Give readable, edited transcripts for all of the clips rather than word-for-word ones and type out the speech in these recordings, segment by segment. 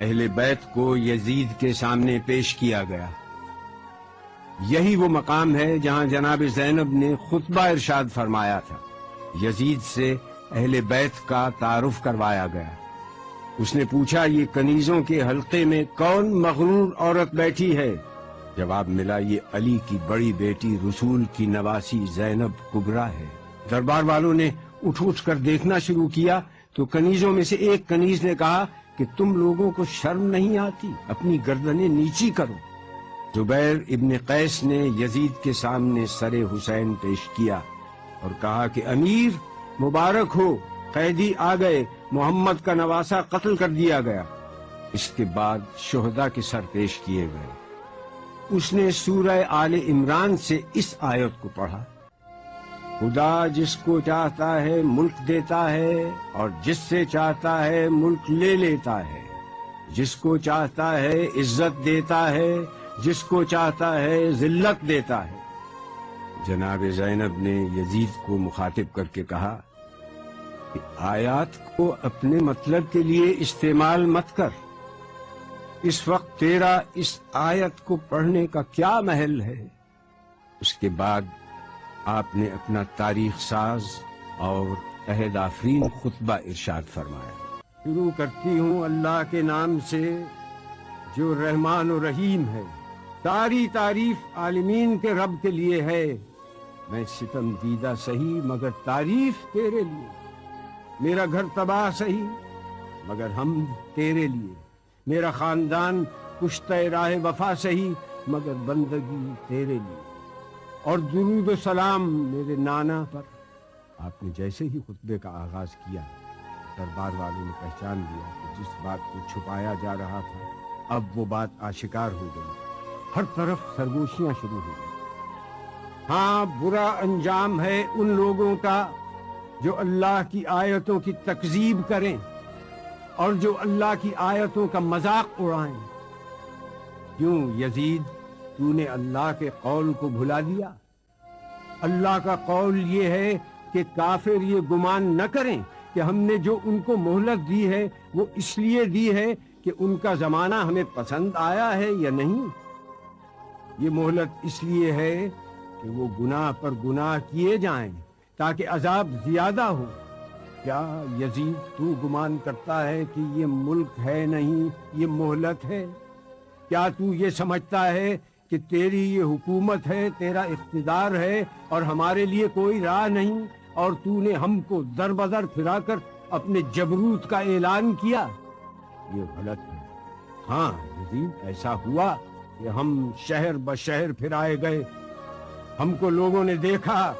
اہل بیت کو یزید کے سامنے پیش کیا گیا۔ یہی وہ مقام ہے جہاں جناب زینب نے خطبہ ارشاد فرمایا تھا۔ یزید سے اہل بیت کا تعارف کروایا گیا۔ اس نے پوچھا، یہ کنیزوں کے حلقے میں کون مغرور عورت بیٹھی ہے؟ جواب ملا، یہ علی کی بڑی بیٹی رسول کی نواسی زینب کبریٰ ہے۔ دربار والوں نے اٹھ کر دیکھنا شروع کیا تو کنیزوں میں سے ایک کنیز نے کہا کہ تم لوگوں کو شرم نہیں آتی؟ اپنی گردنیں نیچی کرو۔ زبیر ابن قیس نے یزید کے سامنے سر حسین پیش کیا اور کہا کہ امیر مبارک ہو، قیدی آ گئے، محمد کا نواسہ قتل کر دیا گیا۔ اس کے بعد شہداء کے سر پیش کیے گئے۔ اس نے سورہ آل عمران سے اس آیت کو پڑھا، خدا جس کو چاہتا ہے ملک دیتا ہے اور جس سے چاہتا ہے ملک لے لیتا ہے، جس کو چاہتا ہے عزت دیتا ہے، جس کو چاہتا ہے ذلت دیتا ہے۔ جناب زینب نے یزید کو مخاطب کر کے کہا کہ آیات کو اپنے مطلب کے لیے استعمال مت کر۔ اس وقت تیرا اس آیت کو پڑھنے کا کیا محل ہے؟ اس کے بعد آپ نے اپنا تاریخ ساز اور عہد آفرین خطبہ ارشاد فرمایا۔ شروع کرتی ہوں اللہ کے نام سے جو رحمان و رحیم ہے۔ ساری تعریف عالمین کے رب کے لیے ہے۔ میں ستم دیدہ سہی مگر تعریف تیرے لیے، میرا گھر تباہ سہی مگر ہم تیرے لیے، میرا خاندان کشتہ راہ وفا سہی مگر بندگی تیرے لیے، اور درود و سلام میرے نانا پر۔ آپ نے جیسے ہی خطبے کا آغاز کیا، دربار والوں نے پہچان لیا کہ جس بات کو چھپایا جا رہا تھا اب وہ بات آشکار ہو گئی۔ ہر طرف سرگوشیاں شروع ہو گئی۔ ہاں، برا انجام ہے ان لوگوں کا جو اللہ کی آیتوں کی تکذیب کریں اور جو اللہ کی آیتوں کا مذاق اڑائیں۔ کیوں یزید، تو نے اللہ کے قول کو بھلا دیا؟ اللہ کا قول یہ ہے کہ کافر یہ گمان نہ کریں کہ ہم نے جو ان کو مہلت دی ہے وہ اس لیے دی ہے کہ ان کا زمانہ ہمیں پسند آیا ہے یا نہیں۔ یہ مہلت اس لیے ہے کہ وہ گناہ پر گناہ کیے جائیں تاکہ عذاب زیادہ ہو۔ کیا یزید تو گمان کرتا ہے کہ یہ ملک ہے نہیں، یہ مہلت ہے؟ کیا تو یہ سمجھتا ہے کہ تیری یہ حکومت ہے، تیرا اقتدار ہے اور ہمارے لیے کوئی راہ نہیں، اور تو نے ہم کو در بدر پھرا کر اپنے جبروت کا اعلان کیا؟ یہ غلط ہے۔ ہاں یزید، ایسا ہوا کہ ہم شہر بشہر پھرائے گئے، ہم کو لوگوں نے دیکھا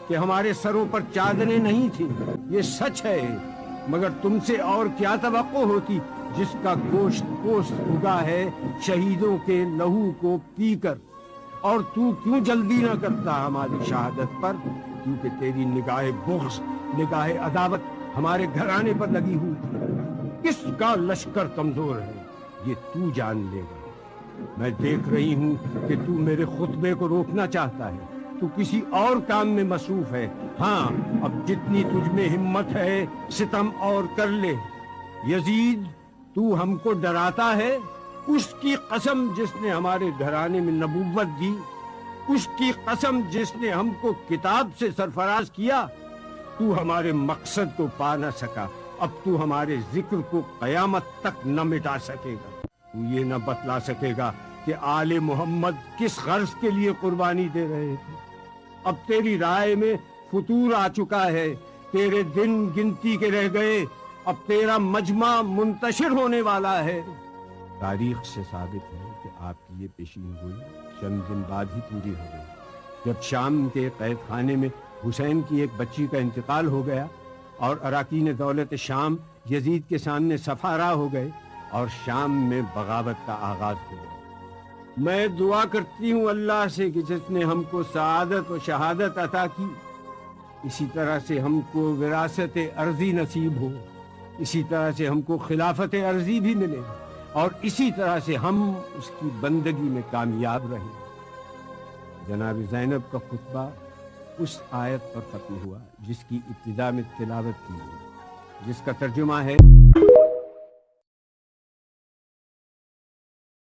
کہ ہمارے سروں پر چادریں نہیں تھیں، یہ سچ ہے، مگر تم سے اور کیا توقع ہوتی جس کا گوشت پوست اگا ہے شہیدوں کے لہو کو پی کر؟ اور تو کیوں جلدی نہ کرتا ہماری شہادت پر؟ کیونکہ تیری نگاہ بغض، نگاہ عداوت ہمارے گھرانے پر لگی ہوئی۔ کس کا لشکر کمزور ہے یہ تو جان لے گا۔ میں دیکھ رہی ہوں کہ تو میرے خطبے کو روکنا چاہتا ہے، تو کسی اور کام میں مصروف ہے۔ ہاں، اب جتنی تجھ میں ہمت ہے ستم اور کر لے۔ یزید، تو ہم کو ڈراتا ہے؟ اس کی قسم جس نے ہمارے گھرانے میں نبوت دی، اس کی قسم جس نے ہم کو کتاب سے سرفراز کیا، تو ہمارے مقصد کو پا نہ سکا، اب تو ہمارے ذکر کو قیامت تک نہ مٹا سکے گا۔ تو یہ نہ بتلا سکے گا کہ آل محمد کس غرض کے لیے قربانی دے رہے تھے۔ اب تیری رائے میں فتور آ چکا ہے، تیرے دن گنتی کے رہ گئے، اب تیرا مجمع منتشر ہونے والا ہے۔ تاریخ سے ثابت ہے کہ آپ کی یہ پیشین گوئی چند دن بعد ہی پوری ہو گئی، جب شام کے قید خانے میں حسین کی ایک بچی کا انتقال ہو گیا اور اراکین دولت شام یزید کے سامنے سفارا ہو گئے اور شام میں بغاوت کا آغاز ہو گیا۔ میں دعا کرتی ہوں اللہ سے کہ جس نے ہم کو سعادت و شہادت عطا کی، اسی طرح سے ہم کو وراثت ارضی نصیب ہو، اسی طرح سے ہم کو خلافت ارضی بھی ملے، اور اسی طرح سے ہم اس کی بندگی میں کامیاب رہیں۔ جناب زینب کا خطبہ اس آیت پر ختم ہوا جس کی ابتدا میں تلاوت کی گئی، جس کا ترجمہ ہے